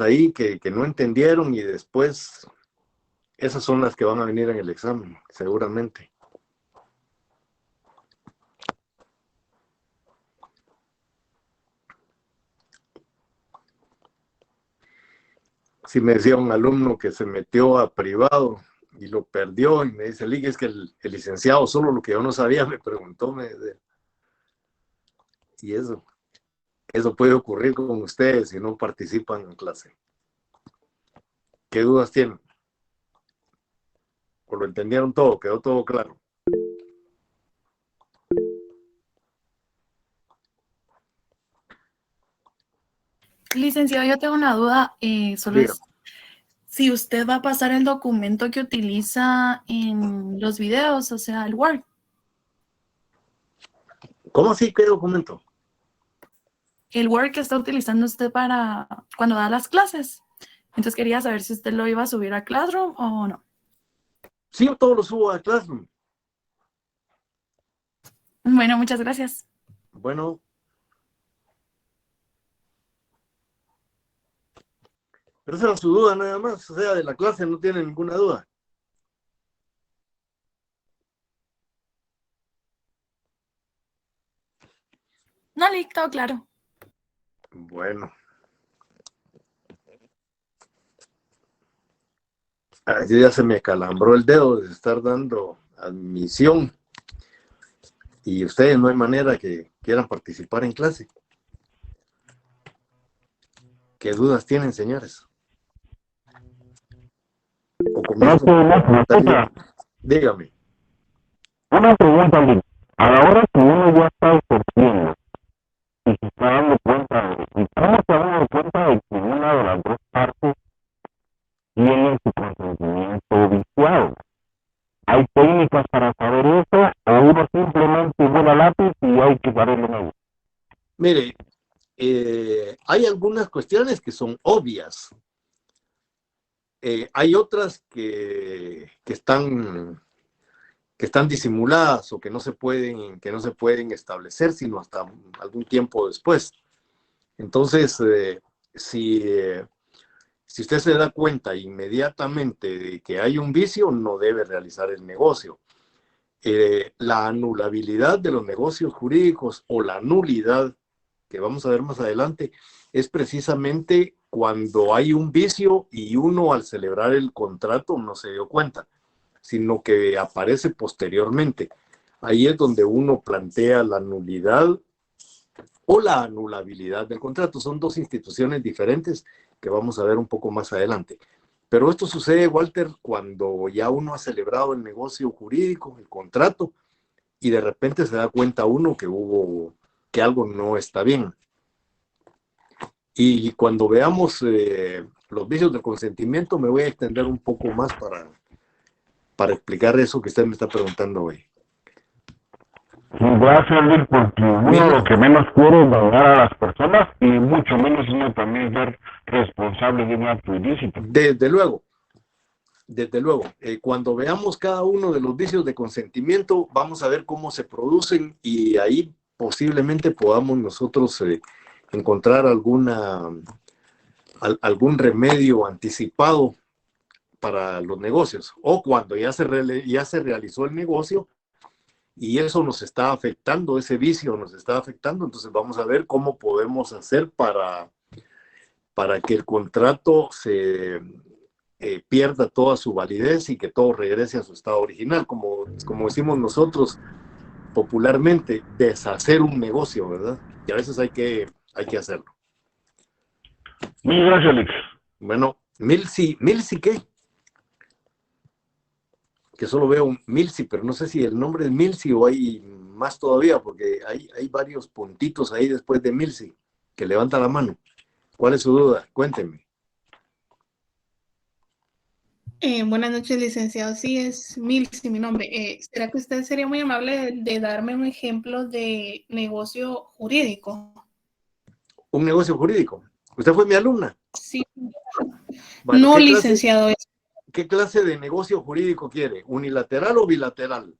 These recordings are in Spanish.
ahí que no entendieron y después esas son las que van a venir en el examen, seguramente. Si me decía un alumno que se metió a privado y lo perdió y me dice, Ligue, es que el licenciado solo lo que yo no sabía me preguntó, y eso puede ocurrir con ustedes si no participan en clase. ¿Qué dudas tienen? ¿O lo entendieron todo? ¿Quedó todo claro? Licenciado, yo tengo una duda, solo Diga. es si usted va a pasar el documento que utiliza en los videos, o sea, el Word. ¿Cómo así? ¿Qué documento? El Word que está utilizando usted para cuando da las clases. Entonces quería saber si usted lo iba a subir a Classroom o no. Sí, yo todo lo subo a Classroom. Bueno, muchas gracias. Bueno, pero esa era su duda nada más. O sea, de la clase no tiene ninguna duda. No, listo, claro. Bueno. Ayer ya se me calambró el dedo de estar dando admisión. Y ustedes no hay manera que quieran participar en clase. ¿Qué dudas tienen, señores? O comienzo con la pregunta libre. Dígame. Una pregunta, Luis. A la hora que uno ya está ejerciendo y se está dando cuenta y cómo se va dando cuenta de que una de las dos partes tiene su consentimiento viciado. ¿Hay técnicas para saber eso o uno simplemente vuela lápiz y hay que saberlo nuevo? Mire, hay algunas cuestiones que son obvias. Hay otras que están disimuladas o que no se pueden establecer sino hasta algún tiempo después. Entonces, si usted se da cuenta inmediatamente de que hay un vicio, no debe realizar el negocio. La anulabilidad de los negocios jurídicos o la nulidad, que vamos a ver más adelante, es precisamente cuando hay un vicio y uno al celebrar el contrato no se dio cuenta, sino que aparece posteriormente. Ahí es donde uno plantea la nulidad o la anulabilidad del contrato. Son dos instituciones diferentes que vamos a ver un poco más adelante. Pero esto sucede, Walter, cuando ya uno ha celebrado el negocio jurídico, el contrato, y de repente se da cuenta uno que algo no está bien. Y cuando veamos los vicios del consentimiento, me voy a extender un poco más para explicar eso que usted me está preguntando hoy. Gracias, Luis, porque uno lo que menos quiere es dañar a las personas y mucho menos uno también ser responsable de un acto ilícito. Desde luego. Cuando veamos cada uno de los vicios de consentimiento, vamos a ver cómo se producen y ahí posiblemente podamos nosotros encontrar algún remedio anticipado para los negocios, o cuando ya se realizó el negocio y eso nos está afectando, ese vicio nos está afectando, entonces vamos a ver cómo podemos hacer para que el contrato se pierda toda su validez y que todo regrese a su estado original, como decimos nosotros popularmente, deshacer un negocio, ¿verdad? Y a veces hay que hacerlo. Mil gracias, Alex. Bueno, Milsi, ¿qué? Que solo veo un Milsi, pero no sé si el nombre es Milsi o hay más todavía, porque hay varios puntitos ahí después de Milsi, que levanta la mano. ¿Cuál es su duda? Cuénteme. Buenas noches, licenciado. Sí, es Milsi mi nombre. ¿Será que usted sería muy amable de darme un ejemplo de negocio jurídico? ¿Un negocio jurídico? ¿Usted fue mi alumna? Sí. Bueno, No, licenciado. ¿qué clase de negocio jurídico quiere? ¿Unilateral o bilateral?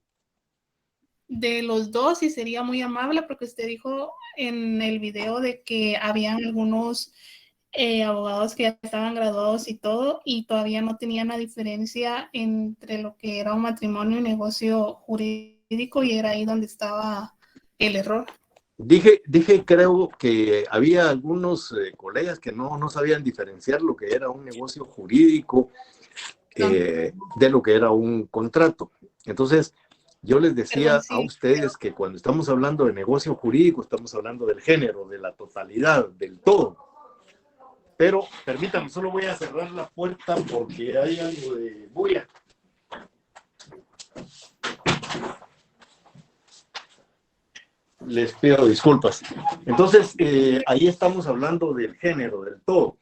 De los dos, y sería muy amable porque usted dijo en el video de que habían algunos abogados que ya estaban graduados y todo, y todavía no tenían la diferencia entre lo que era un matrimonio y negocio jurídico, y era ahí donde estaba el error. Creo que había algunos colegas que no sabían diferenciar lo que era un negocio jurídico de lo que era un contrato. Entonces, yo les decía a ustedes que cuando estamos hablando de negocio jurídico, estamos hablando del género, de la totalidad, del todo. Pero, permítanme, solo voy a cerrar la puerta porque hay algo de bulla. Les pido disculpas. Entonces, ahí estamos hablando del género, del todo.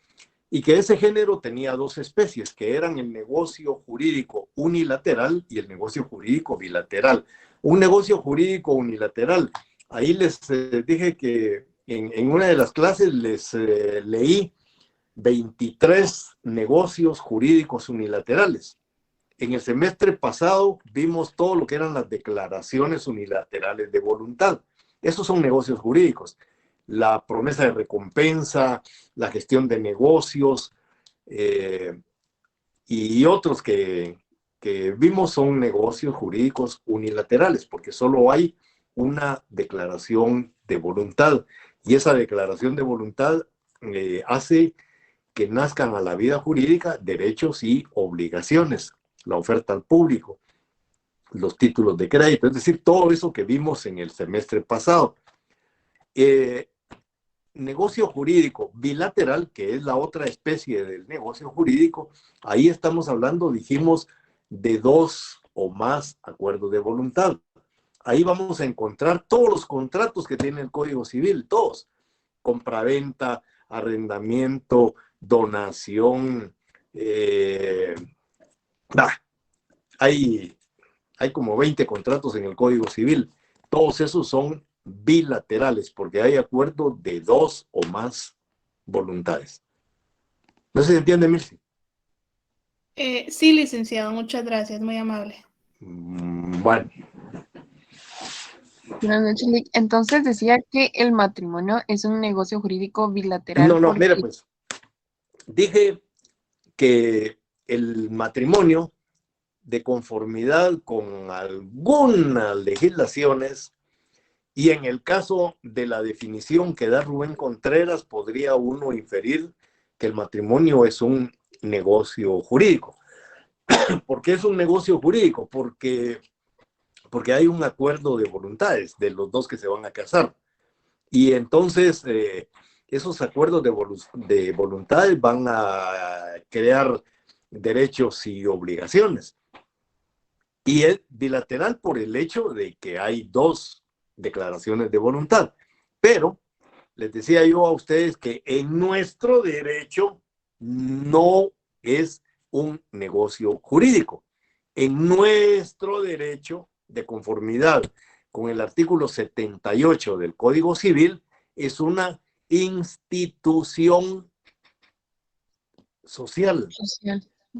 Y que ese género tenía dos especies, que eran el negocio jurídico unilateral y el negocio jurídico bilateral. Un negocio jurídico unilateral. Ahí les dije que en una de las clases les leí 23 negocios jurídicos unilaterales. En el semestre pasado vimos todo lo que eran las declaraciones unilaterales de voluntad. Esos son negocios jurídicos. La promesa de recompensa, la gestión de negocios y otros que vimos son negocios jurídicos unilaterales, porque solo hay una declaración de voluntad. Y esa declaración de voluntad hace que nazcan a la vida jurídica derechos y obligaciones, la oferta al público, los títulos de crédito, es decir, todo eso que vimos en el semestre pasado. Negocio jurídico bilateral, que es la otra especie del negocio jurídico, ahí estamos hablando, dijimos, de 2 o más acuerdos de voluntad. Ahí vamos a encontrar todos los contratos que tiene el Código Civil, todos, compraventa, arrendamiento, donación, hay como 20 contratos en el Código Civil. Todos esos son bilaterales porque hay acuerdo de 2 o más voluntades. ¿No se entiende, Mirci? Sí, licenciado, muchas gracias, muy amable. Bueno. Buenas noches, Lick. Entonces decía que el matrimonio es un negocio jurídico bilateral. No, mire pues, dije que el matrimonio, de conformidad con algunas legislaciones, y en el caso de la definición que da Rubén Contreras, podría uno inferir que el matrimonio es un negocio jurídico. ¿Por qué es un negocio jurídico? Porque hay un acuerdo de voluntades de los dos que se van a casar. Y entonces esos acuerdos de voluntades van a crear derechos y obligaciones. Y es bilateral por el hecho de que hay 2 declaraciones de voluntad. Pero les decía yo a ustedes que en nuestro derecho no es un negocio jurídico. En nuestro derecho, de conformidad con el artículo 78 del Código Civil, es una institución social.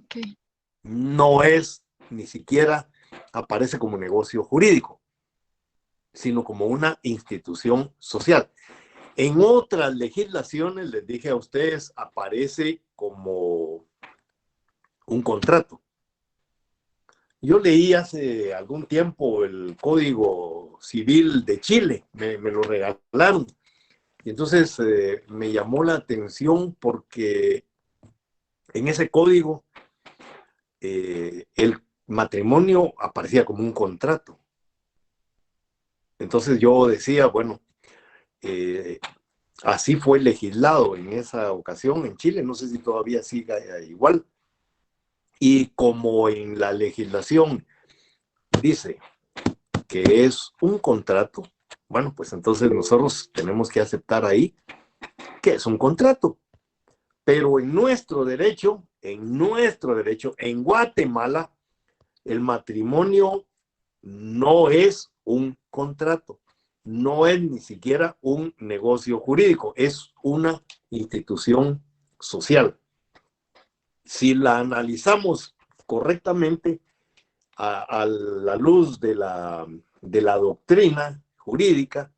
Okay. No es, ni siquiera aparece como negocio jurídico, sino como una institución social. En otras legislaciones, les dije a ustedes, aparece como un contrato. Yo leí hace algún tiempo el Código Civil de Chile, me lo regalaron. Y entonces me llamó la atención porque en ese código el matrimonio aparecía como un contrato. Entonces yo decía, bueno, así fue legislado en esa ocasión en Chile, no sé si todavía siga igual. Y como en la legislación dice que es un contrato, bueno, pues entonces nosotros tenemos que aceptar ahí que es un contrato. Pero en nuestro derecho, en Guatemala, el matrimonio no es un contrato, no es ni siquiera un negocio jurídico, es una institución social. Si la analizamos correctamente a la luz de la doctrina jurídica,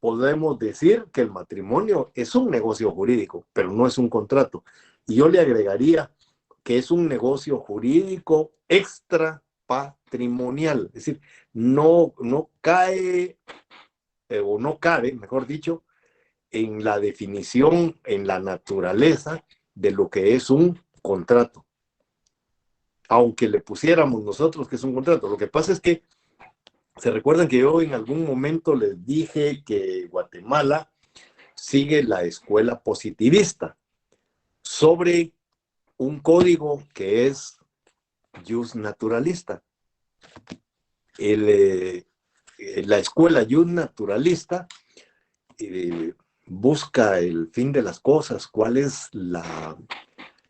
podemos decir que el matrimonio es un negocio jurídico, pero no es un contrato. Y yo le agregaría que es un negocio jurídico extrapatrimonial, es decir, no cae, o no cabe, mejor dicho, en la definición, en la naturaleza de lo que es un contrato. Aunque le pusiéramos nosotros que es un contrato. Lo que pasa es que se recuerdan que yo en algún momento les dije que Guatemala sigue la escuela positivista sobre un código que es jus naturalista. La escuela jus naturalista busca el fin de las cosas, cuál es la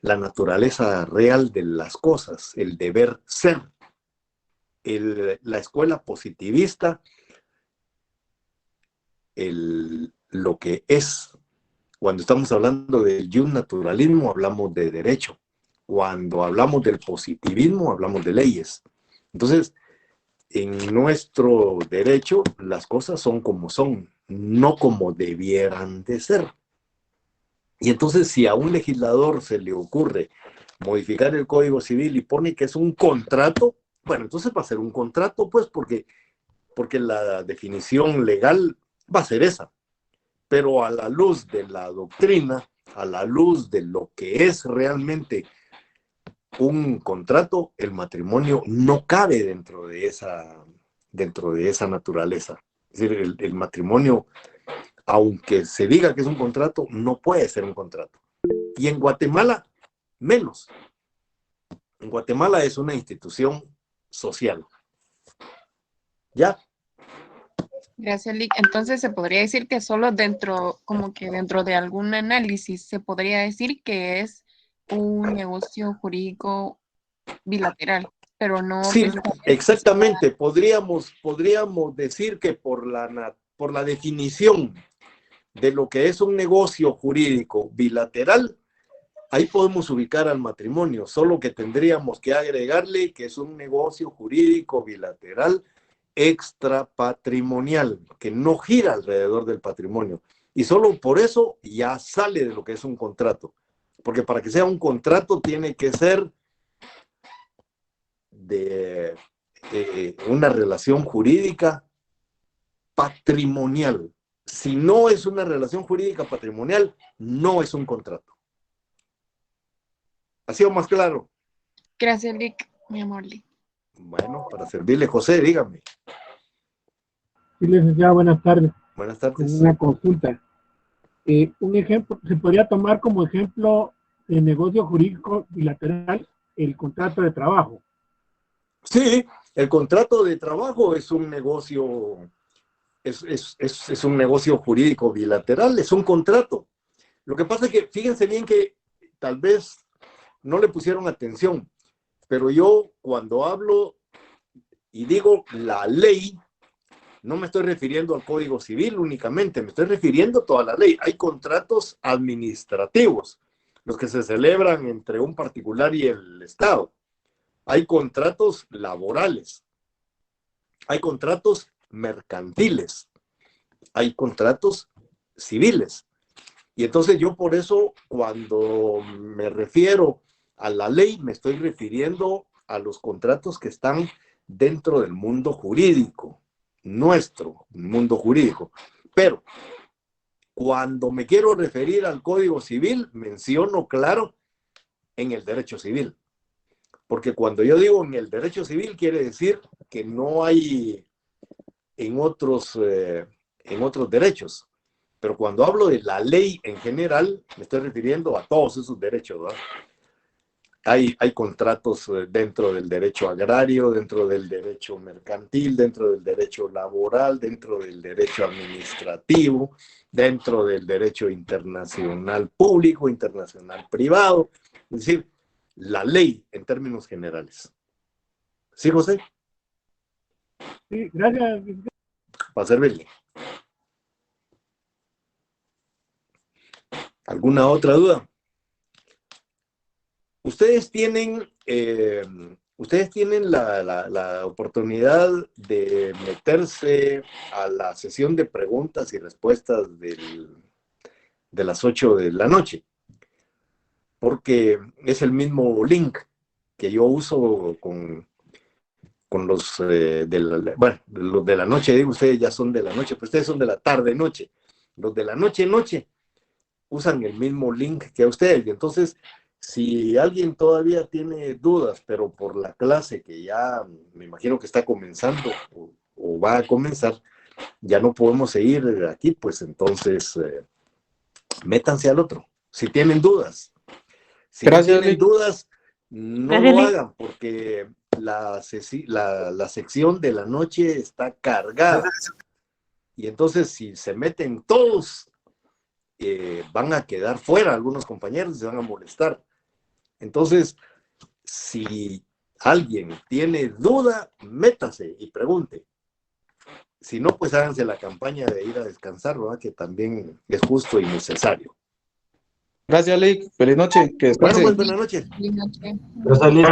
naturaleza real de las cosas, el deber ser. La escuela positivista, lo que es. Cuando estamos hablando del naturalismo, hablamos de derecho. Cuando hablamos del positivismo, hablamos de leyes. Entonces, en nuestro derecho, las cosas son como son, no como debieran de ser. Y entonces, si a un legislador se le ocurre modificar el Código Civil y pone que es un contrato, bueno, entonces va a ser un contrato, pues, porque la definición legal va a ser esa. Pero a la luz de la doctrina, a la luz de lo que es realmente un contrato, el matrimonio no cabe dentro de esa naturaleza. Es decir, el matrimonio, aunque se diga que es un contrato, no puede ser un contrato. Y en Guatemala, menos. En Guatemala es una institución social. ¿Ya? Gracias, Lick. Entonces se podría decir que solo como que dentro de algún análisis, se podría decir que es un negocio jurídico bilateral, pero no Sí, que exactamente. Podríamos decir que por la definición de lo que es un negocio jurídico bilateral, ahí podemos ubicar al matrimonio, solo que tendríamos que agregarle que es un negocio jurídico bilateral extrapatrimonial, que no gira alrededor del patrimonio. Y solo por eso ya sale de lo que es un contrato. Porque para que sea un contrato tiene que ser de una relación jurídica patrimonial. Si no es una relación jurídica patrimonial, no es un contrato. ¿Ha sido más claro? Gracias, Lick, mi amor, Lick. Bueno, para servirle, José, dígame. Sí, licenciado, buenas tardes. Buenas Con tardes. una consulta. Un ejemplo, se podría tomar como ejemplo de negocio jurídico bilateral el contrato de trabajo. Sí, el contrato de trabajo es un negocio, es un negocio jurídico bilateral, es un contrato. Lo que pasa es que, fíjense bien que tal vez no le pusieron atención, pero yo cuando hablo y digo la ley, no me estoy refiriendo al Código Civil únicamente, me estoy refiriendo a toda la ley. Hay contratos administrativos, los que se celebran entre un particular y el Estado. Hay contratos laborales, hay contratos mercantiles, hay contratos civiles. Y entonces yo por eso cuando me refiero a la ley me estoy refiriendo a los contratos que están dentro del mundo jurídico, nuestro mundo jurídico. Pero cuando me quiero referir al Código Civil, menciono claro en el derecho civil. Porque cuando yo digo en el derecho civil, quiere decir que no hay en otros derechos. Pero cuando hablo de la ley en general, me estoy refiriendo a todos esos derechos, ¿verdad? Hay contratos dentro del derecho agrario, dentro del derecho mercantil, dentro del derecho laboral, dentro del derecho administrativo, dentro del derecho internacional público, internacional privado. Es decir, la ley en términos generales. ¿Sí, José? Sí, gracias. Para servirle. ¿Alguna otra duda? Ustedes tienen ustedes tienen la oportunidad de meterse a la sesión de preguntas y respuestas de las 8 de la noche, porque es el mismo link que yo uso con los los de la noche. Digo, ustedes ya son de la noche, pero ustedes son de la tarde-noche. Los de la noche usan el mismo link que ustedes. Y entonces, si alguien todavía tiene dudas, pero por la clase que ya me imagino que está comenzando o va a comenzar, ya no podemos seguir aquí, pues entonces métanse al otro. Si tienen dudas. Si Gracias, no tienen Lick. dudas, no Gracias, lo Lick. hagan, porque la sección de la noche está cargada. Y entonces, si se meten todos, van a quedar fuera algunos compañeros y se van a molestar. Entonces, si alguien tiene duda, métase y pregunte. Si no, pues háganse la campaña de ir a descansar, ¿verdad? Que también es justo y necesario. Gracias, Lick. Feliz noche. Que Bueno, descanse. pues buenas noches. Feliz noche. Gracias, Lick.